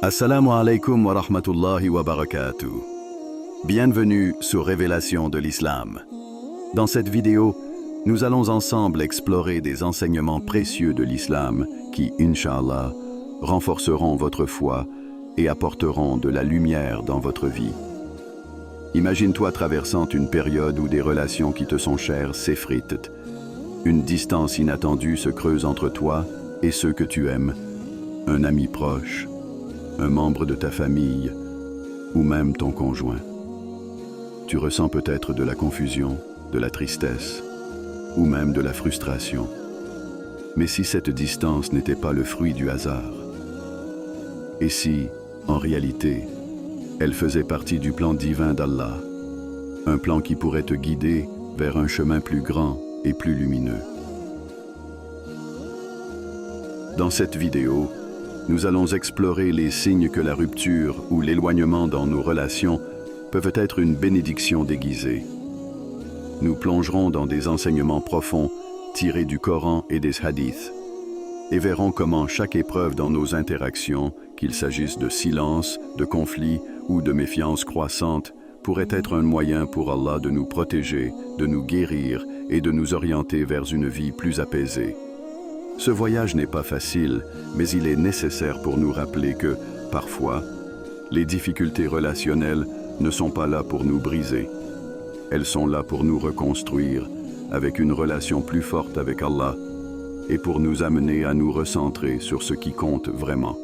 Assalamu alaikum wa rahmatullahi wa barakatuh. Bienvenue sur Révélation de l'Islam. Dans cette vidéo, nous allons ensemble explorer des enseignements précieux de l'Islam qui, Inch'Allah, renforceront votre foi et apporteront de la lumière dans votre vie. Imagine-toi traversant une période où des relations qui te sont chères s'effritent. Une distance inattendue se creuse entre toi et ceux que tu aimes, un ami proche, un membre de ta famille ou même ton conjoint. Tu ressens peut-être de la confusion, de la tristesse ou même de la frustration. Mais si cette distance n'était pas le fruit du hasard? Et si, en réalité, elle faisait partie du plan divin d'Allah, un plan qui pourrait te guider vers un chemin plus grand et plus lumineux? Dans cette vidéo, nous allons explorer les signes que la rupture ou l'éloignement dans nos relations peuvent être une bénédiction déguisée. Nous plongerons dans des enseignements profonds tirés du Coran et des hadiths et verrons comment chaque épreuve dans nos interactions, qu'il s'agisse de silence, de conflit ou de méfiance croissante, pourrait être un moyen pour Allah de nous protéger, de nous guérir et de nous orienter vers une vie plus apaisée. Ce voyage n'est pas facile, mais il est nécessaire pour nous rappeler que, parfois, les difficultés relationnelles ne sont pas là pour nous briser. Elles sont là pour nous reconstruire avec une relation plus forte avec Allah et pour nous amener à nous recentrer sur ce qui compte vraiment.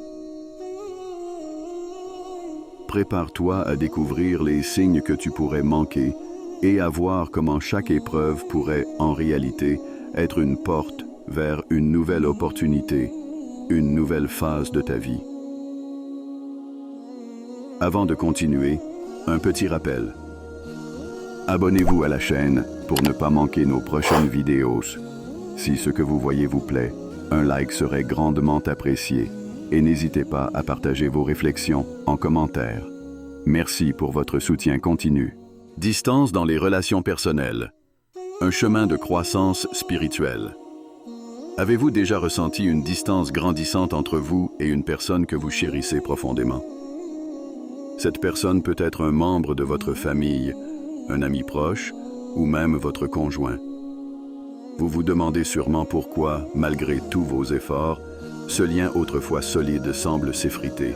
Prépare-toi à découvrir les signes que tu pourrais manquer et à voir comment chaque épreuve pourrait, en réalité, être une porte vers une nouvelle opportunité, une nouvelle phase de ta vie. Avant de continuer, un petit rappel. Abonnez-vous à la chaîne pour ne pas manquer nos prochaines vidéos. Si ce que vous voyez vous plaît, un like serait grandement apprécié et n'hésitez pas à partager vos réflexions en commentaire. Merci pour votre soutien continu. Distance dans les relations personnelles. Un chemin de croissance spirituelle. Avez-vous déjà ressenti une distance grandissante entre vous et une personne que vous chérissez profondément? Cette personne peut être un membre de votre famille, un ami proche ou même votre conjoint. Vous vous demandez sûrement pourquoi, malgré tous vos efforts, ce lien autrefois solide semble s'effriter.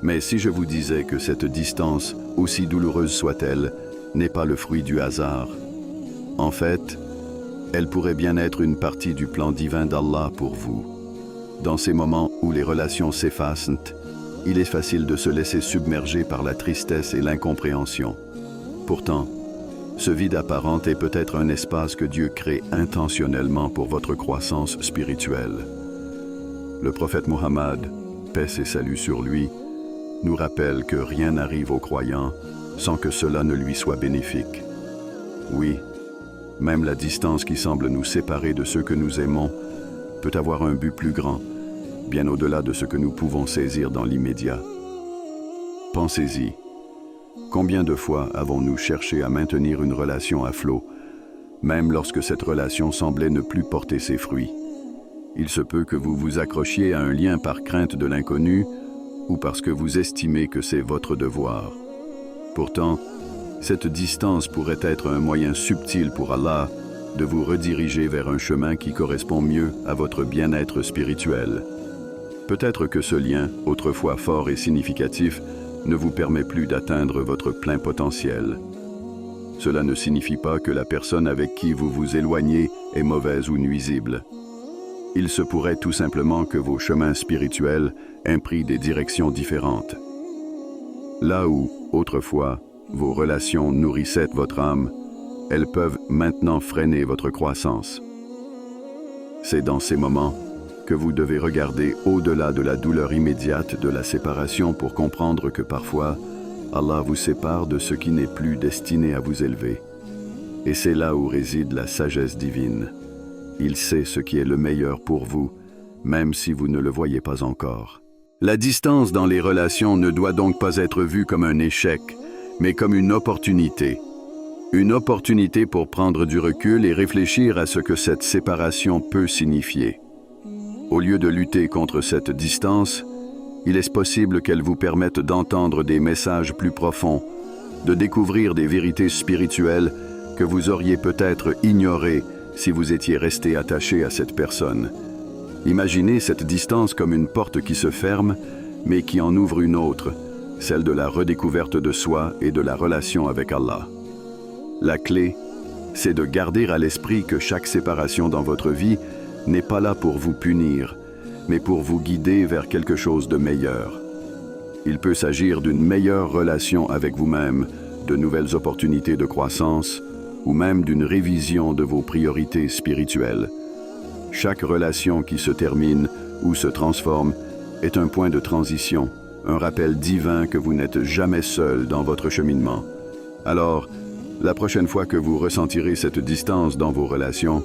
Mais si je vous disais que cette distance, aussi douloureuse soit-elle, n'est pas le fruit du hasard, en fait, elle pourrait bien être une partie du plan divin d'Allah pour vous. Dans ces moments où les relations s'effacent, il est facile de se laisser submerger par la tristesse et l'incompréhension. Pourtant, ce vide apparent est peut-être un espace que Dieu crée intentionnellement pour votre croissance spirituelle. Le prophète Mohammed, paix et salut sur lui, nous rappelle que rien n'arrive aux croyants sans que cela ne lui soit bénéfique. Oui, même la distance qui semble nous séparer de ceux que nous aimons peut avoir un but plus grand, bien au-delà de ce que nous pouvons saisir dans l'immédiat. Pensez-y. Combien de fois avons-nous cherché à maintenir une relation à flot, même lorsque cette relation semblait ne plus porter ses fruits? Il se peut que vous vous accrochiez à un lien par crainte de l'inconnu ou parce que vous estimez que c'est votre devoir. Pourtant, cette distance pourrait être un moyen subtil pour Allah de vous rediriger vers un chemin qui correspond mieux à votre bien-être spirituel. Peut-être que ce lien, autrefois fort et significatif, ne vous permet plus d'atteindre votre plein potentiel. Cela ne signifie pas que la personne avec qui vous vous éloignez est mauvaise ou nuisible. Il se pourrait tout simplement que vos chemins spirituels aient pris des directions différentes. Là où, autrefois, vos relations nourrissaient votre âme, elles peuvent maintenant freiner votre croissance. C'est dans ces moments que vous devez regarder au-delà de la douleur immédiate de la séparation pour comprendre que parfois, Allah vous sépare de ce qui n'est plus destiné à vous élever. Et c'est là où réside la sagesse divine. Il sait ce qui est le meilleur pour vous, même si vous ne le voyez pas encore. La distance dans les relations ne doit donc pas être vue comme un échec, mais comme une opportunité. Une opportunité pour prendre du recul et réfléchir à ce que cette séparation peut signifier. Au lieu de lutter contre cette distance, Il est possible qu'elles vous permettent d'entendre des messages plus profonds, de découvrir des vérités spirituelles que vous auriez peut-être ignorées si vous étiez resté attaché à cette personne. Imaginez cette distance comme une porte qui se ferme, mais qui en ouvre une autre, celle de la redécouverte de soi et de la relation avec Allah. La clé, c'est de garder à l'esprit que chaque séparation dans votre vie n'est pas là pour vous punir, mais pour vous guider vers quelque chose de meilleur. Il peut s'agir d'une meilleure relation avec vous-même, de nouvelles opportunités de croissance, ou même d'une révision de vos priorités spirituelles. Chaque relation qui se termine ou se transforme est un point de transition, un rappel divin que vous n'êtes jamais seul dans votre cheminement. Alors, la prochaine fois que vous ressentirez cette distance dans vos relations,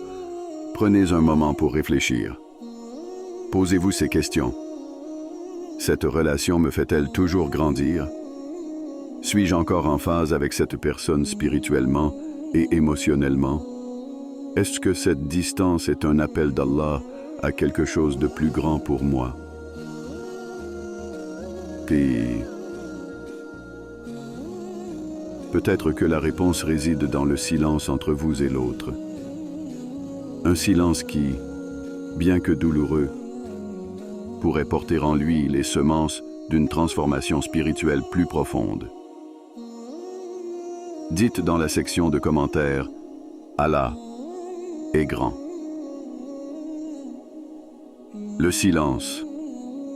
prenez un moment pour réfléchir. Posez-vous ces questions. Cette relation me fait-elle toujours grandir? Suis-je encore en phase avec cette personne spirituellement et émotionnellement? Est-ce que cette distance est un appel d'Allah à quelque chose de plus grand pour moi? Puis, peut-être que la réponse réside dans le silence entre vous et l'autre. Un silence qui, bien que douloureux, pourrait porter en lui les semences d'une transformation spirituelle plus profonde. Dites dans la section de commentaires « Allah est grand ». Le silence,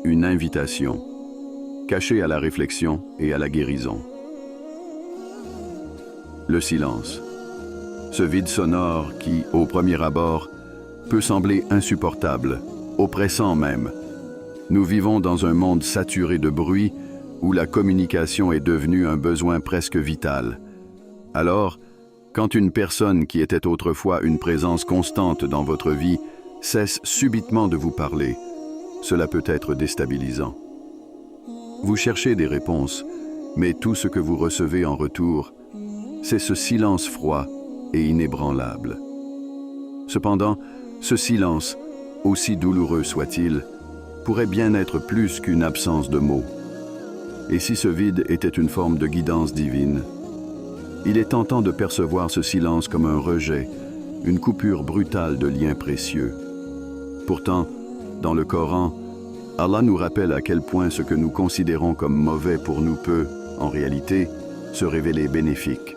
une invitation, cachée à la réflexion et à la guérison. Le silence, ce vide sonore qui, au premier abord, peut sembler insupportable, oppressant même. Nous vivons dans un monde saturé de bruit où la communication est devenue un besoin presque vital. Alors, quand une personne qui était autrefois une présence constante dans votre vie cesse subitement de vous parler, cela peut être déstabilisant. Vous cherchez des réponses, mais tout ce que vous recevez en retour, c'est ce silence froid et inébranlable. Cependant, ce silence, aussi douloureux soit-il, pourrait bien être plus qu'une absence de mots. Et si ce vide était une forme de guidance divine, il est tentant de percevoir ce silence comme un rejet, une coupure brutale de liens précieux. Pourtant, dans le Coran, Allah nous rappelle à quel point ce que nous considérons comme mauvais pour nous peut, en réalité, se révéler bénéfique.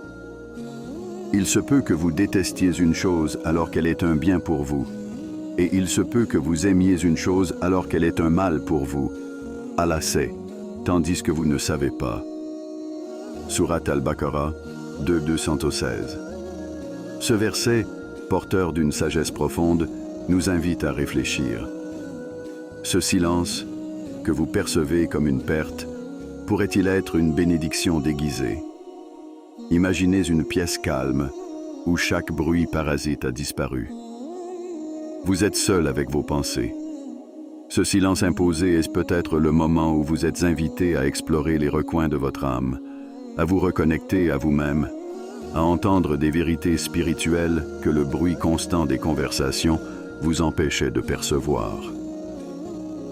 Il se peut que vous détestiez une chose alors qu'elle est un bien pour vous, et il se peut que vous aimiez une chose alors qu'elle est un mal pour vous. Allah sait, tandis que vous ne savez pas. Surat Al-Baqarah 2:216. Ce verset, porteur d'une sagesse profonde, nous invite à réfléchir. Ce silence, que vous percevez comme une perte, pourrait-il être une bénédiction déguisée? Imaginez une pièce calme, où chaque bruit parasite a disparu. Vous êtes seul avec vos pensées. Ce silence imposé est peut-être le moment où vous êtes invité à explorer les recoins de votre âme, à vous reconnecter à vous-même, à entendre des vérités spirituelles que le bruit constant des conversations vous empêchait de percevoir.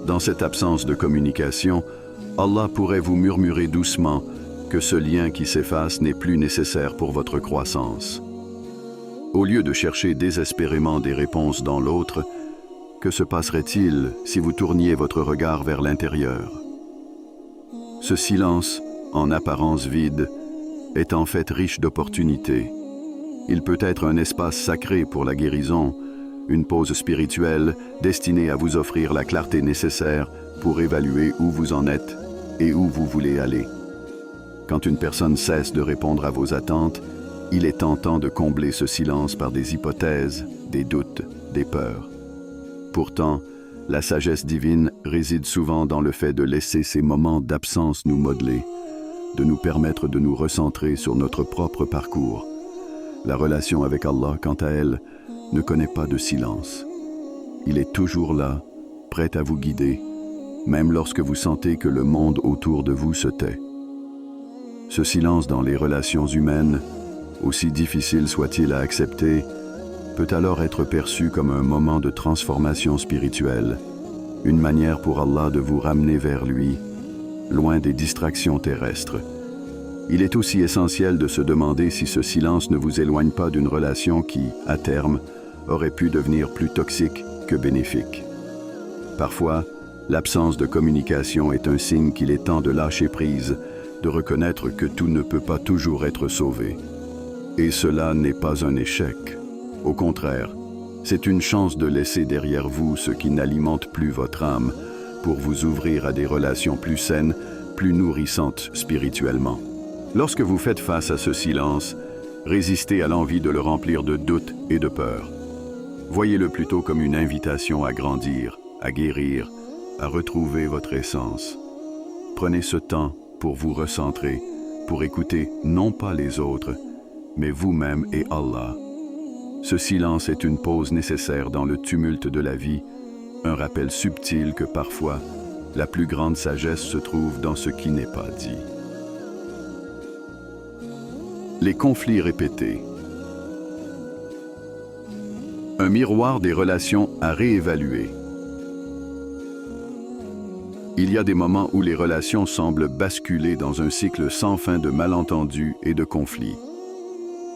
Dans cette absence de communication, Allah pourrait vous murmurer doucement que ce lien qui s'efface n'est plus nécessaire pour votre croissance. Au lieu de chercher désespérément des réponses dans l'autre, que se passerait-il si vous tourniez votre regard vers l'intérieur? Ce silence, en apparence vide, est en fait riche d'opportunités. Il peut être un espace sacré pour la guérison, une pause spirituelle destinée à vous offrir la clarté nécessaire pour évaluer où vous en êtes et où vous voulez aller. Quand une personne cesse de répondre à vos attentes, il est tentant de combler ce silence par des hypothèses, des doutes, des peurs. Pourtant, la sagesse divine réside souvent dans le fait de laisser ces moments d'absence nous modeler, de nous permettre de nous recentrer sur notre propre parcours. La relation avec Allah, quant à elle, ne connaît pas de silence. Il est toujours là, prêt à vous guider, même lorsque vous sentez que le monde autour de vous se tait. Ce silence dans les relations humaines, aussi difficile soit-il à accepter, peut alors être perçu comme un moment de transformation spirituelle, une manière pour Allah de vous ramener vers lui, loin des distractions terrestres. Il est aussi essentiel de se demander si ce silence ne vous éloigne pas d'une relation qui, à terme, aurait pu devenir plus toxique que bénéfique. Parfois, l'absence de communication est un signe qu'il est temps de lâcher prise, de reconnaître que tout ne peut pas toujours être sauvé. Et cela n'est pas un échec. Au contraire, c'est une chance de laisser derrière vous ce qui n'alimente plus votre âme pour vous ouvrir à des relations plus saines, plus nourrissantes spirituellement. Lorsque vous faites face à ce silence, résistez à l'envie de le remplir de doutes et de peur. Voyez-le plutôt comme une invitation à grandir, à guérir, à retrouver votre essence. Prenez ce temps pour vous recentrer, pour écouter non pas les autres, mais vous-même et Allah. Ce silence est une pause nécessaire dans le tumulte de la vie, un rappel subtil que parfois, la plus grande sagesse se trouve dans ce qui n'est pas dit. Les conflits répétés. Un miroir des relations à réévaluer. Il y a des moments où les relations semblent basculer dans un cycle sans fin de malentendus et de conflits.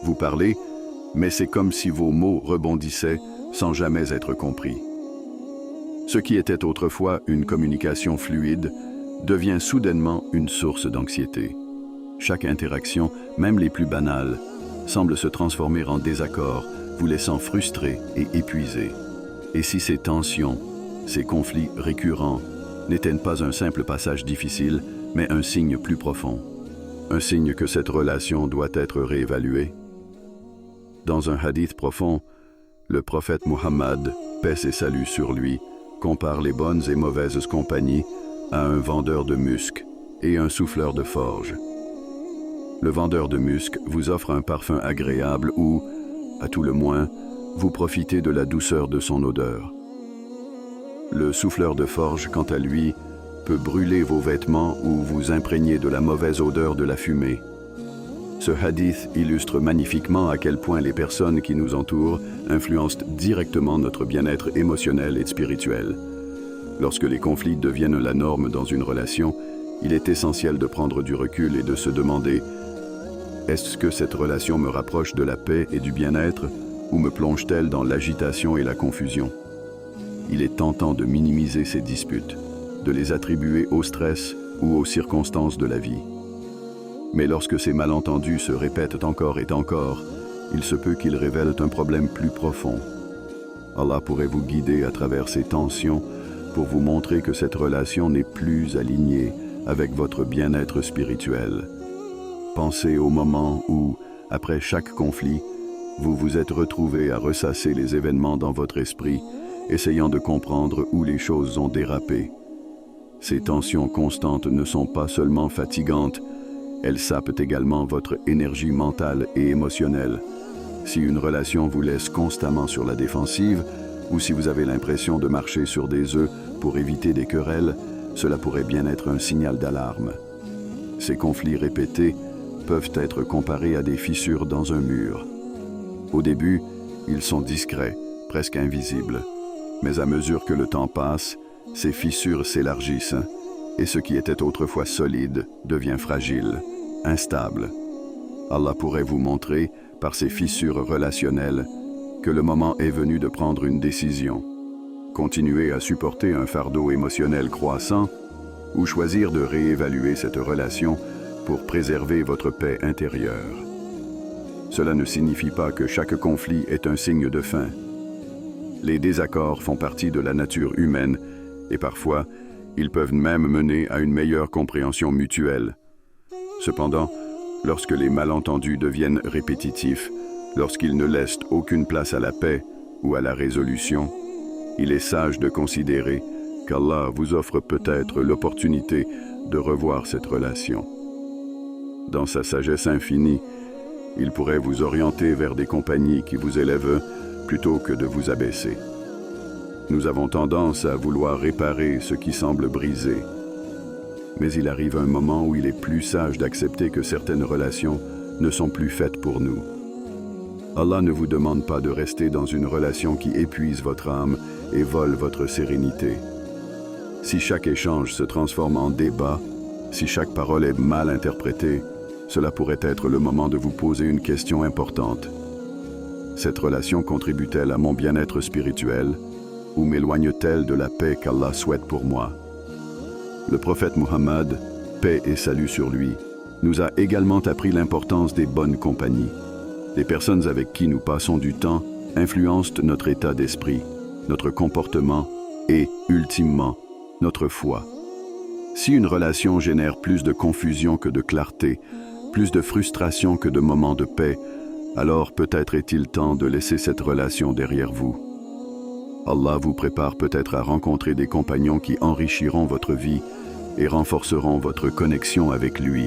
Vous parlez, mais c'est comme si vos mots rebondissaient sans jamais être compris. Ce qui était autrefois une communication fluide devient soudainement une source d'anxiété. Chaque interaction, même les plus banales, semble se transformer en désaccord, vous laissant frustré et épuisé. Et si ces tensions, ces conflits récurrents, n'étaient pas un simple passage difficile, mais un signe plus profond, un signe que cette relation doit être réévaluée? Dans un hadith profond, le prophète Muhammad, paix et salut sur lui, compare les bonnes et mauvaises compagnies à un vendeur de musc et un souffleur de forge. Le vendeur de musc vous offre un parfum agréable ou, à tout le moins, vous profitez de la douceur de son odeur. Le souffleur de forge, quant à lui, peut brûler vos vêtements ou vous imprégner de la mauvaise odeur de la fumée. Ce hadith illustre magnifiquement à quel point les personnes qui nous entourent influencent directement notre bien-être émotionnel et spirituel. Lorsque les conflits deviennent la norme dans une relation, il est essentiel de prendre du recul et de se demander: est-ce que cette relation me rapproche de la paix et du bien-être ou me plonge-t-elle dans l'agitation et la confusion? Il est tentant de minimiser ces disputes, de les attribuer au stress ou aux circonstances de la vie. Mais lorsque ces malentendus se répètent encore et encore, il se peut qu'ils révèlent un problème plus profond. Allah pourrait vous guider à travers ces tensions pour vous montrer que cette relation n'est plus alignée avec votre bien-être spirituel. Pensez au moment où, après chaque conflit, vous vous êtes retrouvé à ressasser les événements dans votre esprit, essayant de comprendre où les choses ont dérapé. Ces tensions constantes ne sont pas seulement fatigantes, elles sapent également votre énergie mentale et émotionnelle. Si une relation vous laisse constamment sur la défensive, ou si vous avez l'impression de marcher sur des œufs pour éviter des querelles, cela pourrait bien être un signal d'alarme. Ces conflits répétés peuvent être comparés à des fissures dans un mur. Au début, ils sont discrets, presque invisibles. Mais à mesure que le temps passe, ces fissures s'élargissent, et ce qui était autrefois solide devient fragile, instable. Allah pourrait vous montrer, par ces fissures relationnelles, que le moment est venu de prendre une décision. Continuer à supporter un fardeau émotionnel croissant ou choisir de réévaluer cette relation pour préserver votre paix intérieure. Cela ne signifie pas que chaque conflit est un signe de fin. Les désaccords font partie de la nature humaine et parfois, ils peuvent même mener à une meilleure compréhension mutuelle. Cependant, lorsque les malentendus deviennent répétitifs, lorsqu'ils ne laissent aucune place à la paix ou à la résolution, il est sage de considérer qu'Allah vous offre peut-être l'opportunité de revoir cette relation. Dans sa sagesse infinie, il pourrait vous orienter vers des compagnies qui vous élèvent plutôt que de vous abaisser. Nous avons tendance à vouloir réparer ce qui semble brisé. Mais il arrive un moment où il est plus sage d'accepter que certaines relations ne sont plus faites pour nous. Allah ne vous demande pas de rester dans une relation qui épuise votre âme et vole votre sérénité. Si chaque échange se transforme en débat, si chaque parole est mal interprétée, cela pourrait être le moment de vous poser une question importante. Cette relation contribue-t-elle à mon bien-être spirituel ou m'éloigne-t-elle de la paix qu'Allah souhaite pour moi? Le prophète Muhammad, paix et salut sur lui, nous a également appris l'importance des bonnes compagnies. Les personnes avec qui nous passons du temps influencent notre état d'esprit, notre comportement et, ultimement, notre foi. Si une relation génère plus de confusion que de clarté, plus de frustration que de moments de paix, alors peut-être est-il temps de laisser cette relation derrière vous. Allah vous prépare peut-être à rencontrer des compagnons qui enrichiront votre vie et renforceront votre connexion avec lui.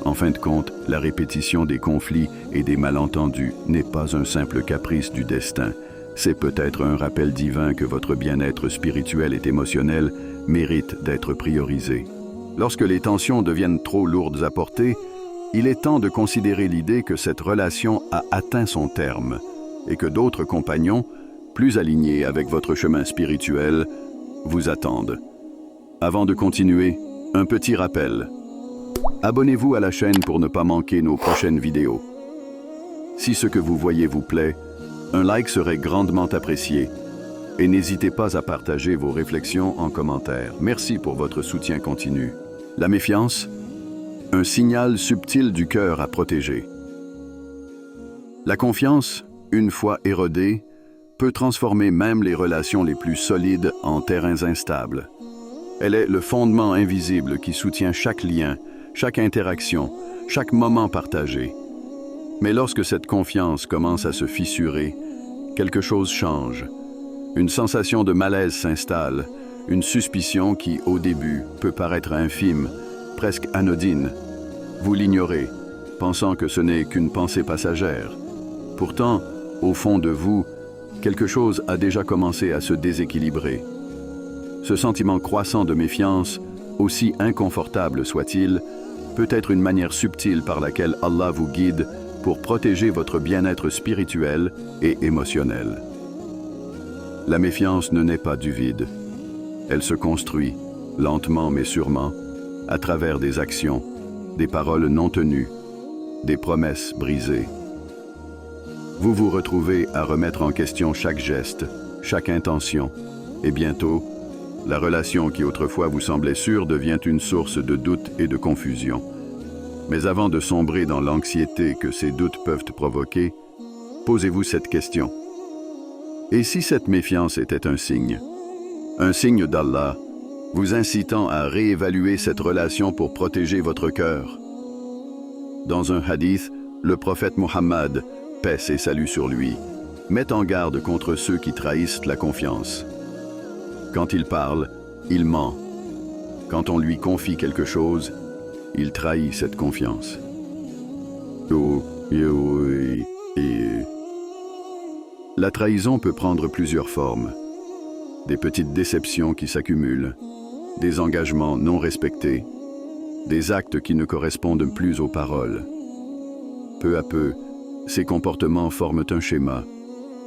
En fin de compte, la répétition des conflits et des malentendus n'est pas un simple caprice du destin. C'est peut-être un rappel divin que votre bien-être spirituel et émotionnel mérite d'être priorisé. Lorsque les tensions deviennent trop lourdes à porter, il est temps de considérer l'idée que cette relation a atteint son terme et que d'autres compagnons, plus alignés avec votre chemin spirituel, vous attendent. Avant de continuer, un petit rappel. Abonnez-vous à la chaîne pour ne pas manquer nos prochaines vidéos. Si ce que vous voyez vous plaît, un like serait grandement apprécié. Et n'hésitez pas à partager vos réflexions en commentaire. Merci pour votre soutien continu. La méfiance, un signal subtil du cœur à protéger. La confiance, une fois érodée, peut transformer même les relations les plus solides en terrains instables. Elle est le fondement invisible qui soutient chaque lien, chaque interaction, chaque moment partagé. Mais lorsque cette confiance commence à se fissurer, quelque chose change. Une sensation de malaise s'installe, une suspicion qui, au début, peut paraître infime, presque anodine. Vous l'ignorez, pensant que ce n'est qu'une pensée passagère. Pourtant, au fond de vous, quelque chose a déjà commencé à se déséquilibrer. Ce sentiment croissant de méfiance, aussi inconfortable soit-il, peut être une manière subtile par laquelle Allah vous guide pour protéger votre bien-être spirituel et émotionnel. La méfiance ne naît pas du vide. Elle se construit, lentement mais sûrement, à travers des actions, des paroles non tenues, des promesses brisées. Vous vous retrouvez à remettre en question chaque geste, chaque intention, et bientôt, la relation qui autrefois vous semblait sûre devient une source de doute et de confusion. Mais avant de sombrer dans l'anxiété que ces doutes peuvent provoquer, posez-vous cette question. Et si cette méfiance était un signe d'Allah, vous incitant à réévaluer cette relation pour protéger votre cœur? Dans un hadith, le prophète Muhammad, paix et salut sur lui, met en garde contre ceux qui trahissent la confiance. Quand il parle, il ment. Quand on lui confie quelque chose, il trahit cette confiance. La trahison peut prendre plusieurs formes. Des petites déceptions qui s'accumulent, des engagements non respectés, des actes qui ne correspondent plus aux paroles. Peu à peu, ces comportements forment un schéma,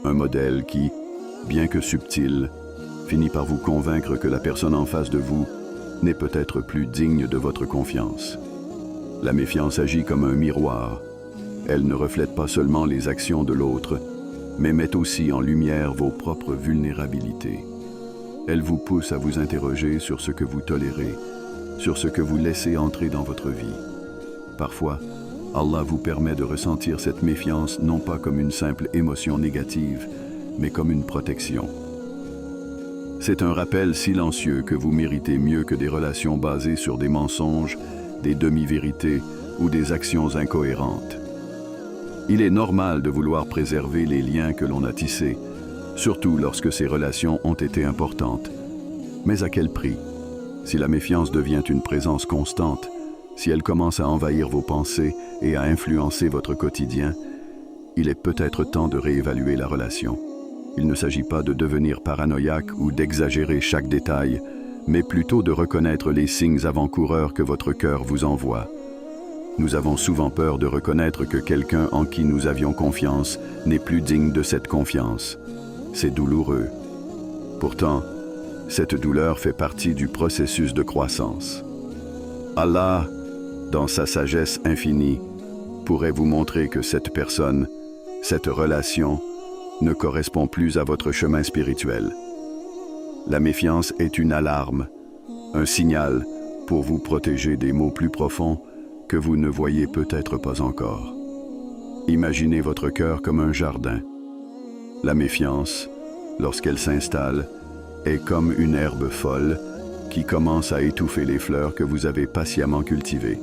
un modèle qui, bien que subtil, finit par vous convaincre que la personne en face de vous n'est peut-être plus digne de votre confiance. La méfiance agit comme un miroir. Elle ne reflète pas seulement les actions de l'autre, mais met aussi en lumière vos propres vulnérabilités. Elle vous pousse à vous interroger sur ce que vous tolérez, sur ce que vous laissez entrer dans votre vie. Parfois, Allah vous permet de ressentir cette méfiance non pas comme une simple émotion négative, mais comme une protection. C'est un rappel silencieux que vous méritez mieux que des relations basées sur des mensonges, des demi-vérités ou des actions incohérentes. Il est normal de vouloir préserver les liens que l'on a tissés, surtout lorsque ces relations ont été importantes. Mais à quel prix? Si la méfiance devient une présence constante, si elle commence à envahir vos pensées et à influencer votre quotidien, il est peut-être temps de réévaluer la relation. Il ne s'agit pas de devenir paranoïaque ou d'exagérer chaque détail, mais plutôt de reconnaître les signes avant-coureurs que votre cœur vous envoie. Nous avons souvent peur de reconnaître que quelqu'un en qui nous avions confiance n'est plus digne de cette confiance. C'est douloureux. Pourtant, Cette douleur fait partie du processus de croissance. Allah, dans sa sagesse infinie, pourrait vous montrer que cette personne, cette relation, ne correspond plus à votre chemin spirituel. La méfiance est une alarme, un signal pour vous protéger des maux plus profonds que vous ne voyez peut-être pas encore. Imaginez votre cœur comme un jardin. La méfiance, lorsqu'elle s'installe, est comme une herbe folle qui commence à étouffer les fleurs que vous avez patiemment cultivées.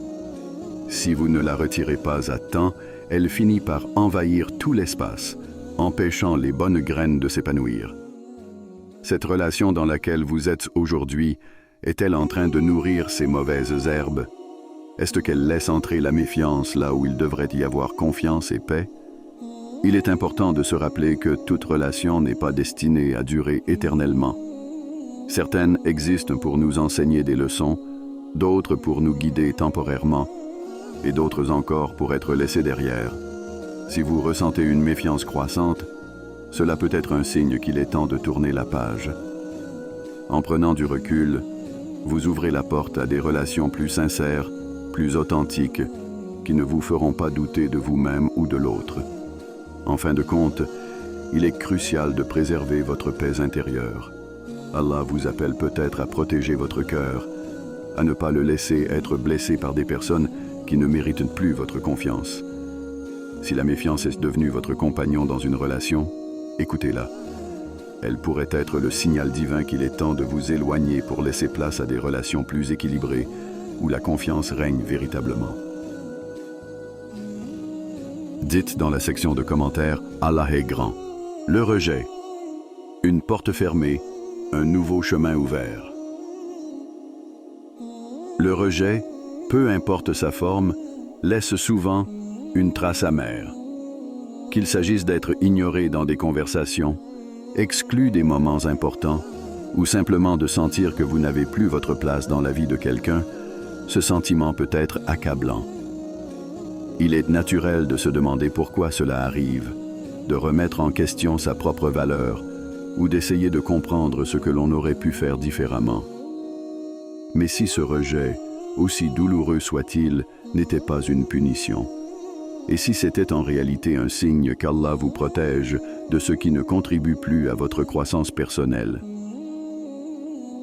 Si vous ne la retirez pas à temps, elle finit par envahir tout l'espace, empêchant les bonnes graines de s'épanouir. Cette relation dans laquelle vous êtes aujourd'hui est-elle en train de nourrir ces mauvaises herbes? Est-ce qu'elle laisse entrer la méfiance là où il devrait y avoir confiance et paix? Il est important de se rappeler que toute relation n'est pas destinée à durer éternellement. Certaines existent pour nous enseigner des leçons, d'autres pour nous guider temporairement, et d'autres encore pour être laissées derrière. Si vous ressentez une méfiance croissante, cela peut être un signe qu'il est temps de tourner la page. En prenant du recul, vous ouvrez la porte à des relations plus sincères, plus authentiques, qui ne vous feront pas douter de vous-même ou de l'autre. En fin de compte, il est crucial de préserver votre paix intérieure. Allah vous appelle peut-être à protéger votre cœur, à ne pas le laisser être blessé par des personnes qui ne méritent plus votre confiance. Si la méfiance est devenue votre compagnon dans une relation, écoutez-la. Elle pourrait être le signal divin qu'il est temps de vous éloigner pour laisser place à des relations plus équilibrées, où la confiance règne véritablement. Dites dans la section de commentaires « Allah est grand ». Le rejet. Une porte fermée, un nouveau chemin ouvert. Le rejet, peu importe sa forme, laisse souvent une trace amère. Qu'il s'agisse d'être ignoré dans des conversations, exclu des moments importants, ou simplement de sentir que vous n'avez plus votre place dans la vie de quelqu'un, ce sentiment peut être accablant. Il est naturel de se demander pourquoi cela arrive, de remettre en question sa propre valeur ou d'essayer de comprendre ce que l'on aurait pu faire différemment. Mais si ce rejet, aussi douloureux soit-il, n'était pas une punition, et si c'était en réalité un signe qu'Allah vous protège de ce qui ne contribue plus à votre croissance personnelle.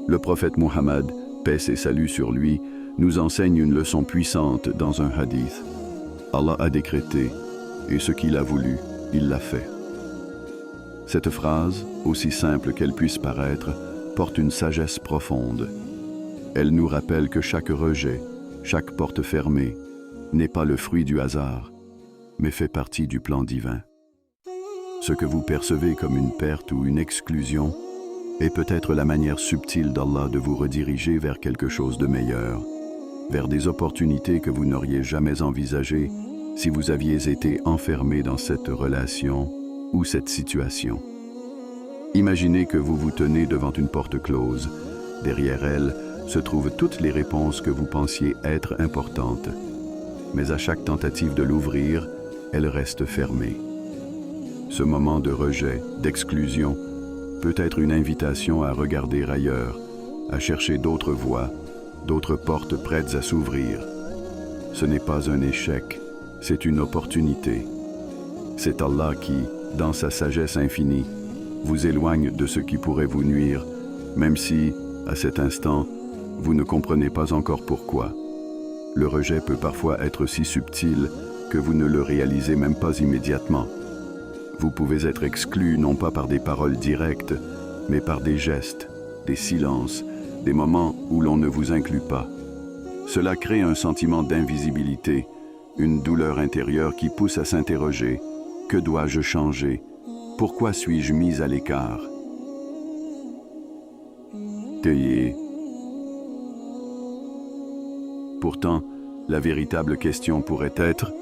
Le prophète Muhammad, paix et salut sur lui, nous enseigne une leçon puissante dans un hadith. Allah a décrété, et ce qu'il a voulu, il l'a fait. Cette phrase, aussi simple qu'elle puisse paraître, porte une sagesse profonde. Elle nous rappelle que chaque rejet, chaque porte fermée, n'est pas le fruit du hasard, mais fait partie du plan divin. Ce que vous percevez comme une perte ou une exclusion est peut-être la manière subtile d'Allah de vous rediriger vers quelque chose de meilleur, vers des opportunités que vous n'auriez jamais envisagées si vous aviez été enfermé dans cette relation ou cette situation. Imaginez que vous vous tenez devant une porte close. Derrière elle se trouvent toutes les réponses que vous pensiez être importantes. Mais à chaque tentative de l'ouvrir, elle reste fermée. Ce moment de rejet, d'exclusion, peut être une invitation à regarder ailleurs, à chercher d'autres voies, d'autres portes prêtes à s'ouvrir. Ce n'est pas un échec, c'est une opportunité. C'est Allah qui, dans sa sagesse infinie, vous éloigne de ce qui pourrait vous nuire, même si, à cet instant, vous ne comprenez pas encore pourquoi. Le rejet peut parfois être si subtil que vous ne le réalisez même pas immédiatement. Vous pouvez être exclu non pas par des paroles directes, mais par des gestes, des silences, des moments où l'on ne vous inclut pas. Cela crée un sentiment d'invisibilité, une douleur intérieure qui pousse à s'interroger. Que dois-je changer? Pourquoi suis-je mis à l'écart? Tayez. Pourtant, la véritable question pourrait être: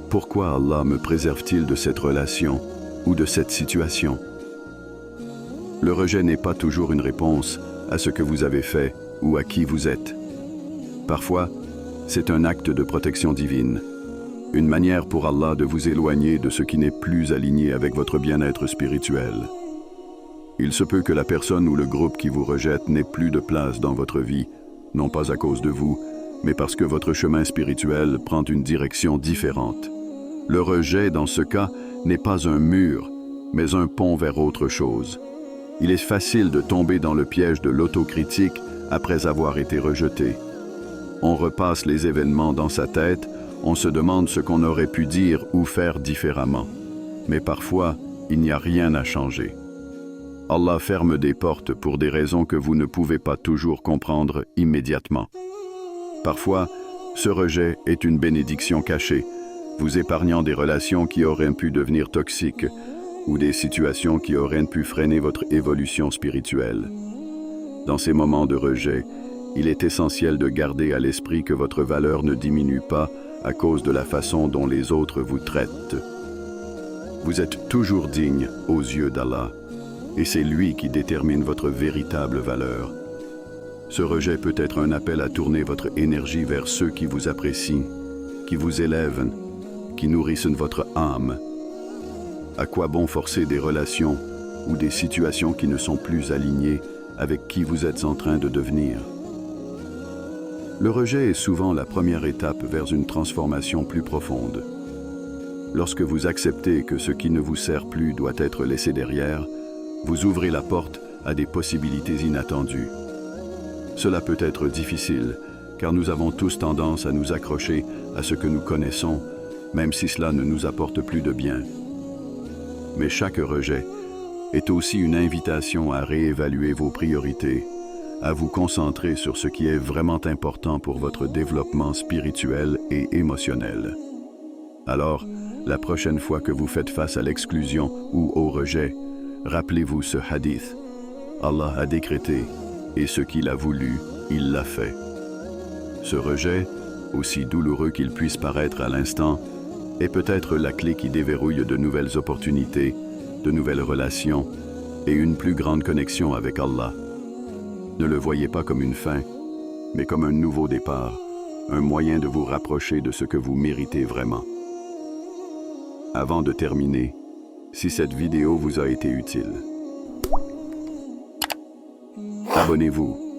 pourquoi Allah me préserve-t-il de cette relation ou de cette situation? Le rejet n'est pas toujours une réponse à ce que vous avez fait ou à qui vous êtes. Parfois, c'est un acte de protection divine, une manière pour Allah de vous éloigner de ce qui n'est plus aligné avec votre bien-être spirituel. Il se peut que la personne ou le groupe qui vous rejette n'ait plus de place dans votre vie, non pas à cause de vous, mais parce que votre chemin spirituel prend une direction différente. Le rejet, dans ce cas, n'est pas un mur, mais un pont vers autre chose. Il est facile de tomber dans le piège de l'autocritique après avoir été rejeté. On repasse les événements dans sa tête, on se demande ce qu'on aurait pu dire ou faire différemment. Mais parfois, il n'y a rien à changer. Allah ferme des portes pour des raisons que vous ne pouvez pas toujours comprendre immédiatement. Parfois, ce rejet est une bénédiction cachée, vous épargnant des relations qui auraient pu devenir toxiques ou des situations qui auraient pu freiner votre évolution spirituelle. Dans ces moments de rejet, il est essentiel de garder à l'esprit que votre valeur ne diminue pas à cause de la façon dont les autres vous traitent. Vous êtes toujours digne aux yeux d'Allah, et c'est lui qui détermine votre véritable valeur. Ce rejet peut être un appel à tourner votre énergie vers ceux qui vous apprécient, qui vous élèvent, qui nourrissent votre âme. À quoi bon forcer des relations ou des situations qui ne sont plus alignées avec qui vous êtes en train de devenir? Le rejet est souvent la première étape vers une transformation plus profonde. Lorsque vous acceptez que ce qui ne vous sert plus doit être laissé derrière, vous ouvrez la porte à des possibilités inattendues. Cela peut être difficile, car nous avons tous tendance à nous accrocher à ce que nous connaissons, même si cela ne nous apporte plus de bien. Mais chaque rejet est aussi une invitation à réévaluer vos priorités, à vous concentrer sur ce qui est vraiment important pour votre développement spirituel et émotionnel. Alors, la prochaine fois que vous faites face à l'exclusion ou au rejet, rappelez-vous ce hadith. Allah a décrété, et ce qu'il a voulu, il l'a fait. Ce rejet, aussi douloureux qu'il puisse paraître à l'instant, est peut-être la clé qui déverrouille de nouvelles opportunités, de nouvelles relations et une plus grande connexion avec Allah. Ne le voyez pas comme une fin, mais comme un nouveau départ, un moyen de vous rapprocher de ce que vous méritez vraiment. Avant de terminer, si cette vidéo vous a été utile, abonnez-vous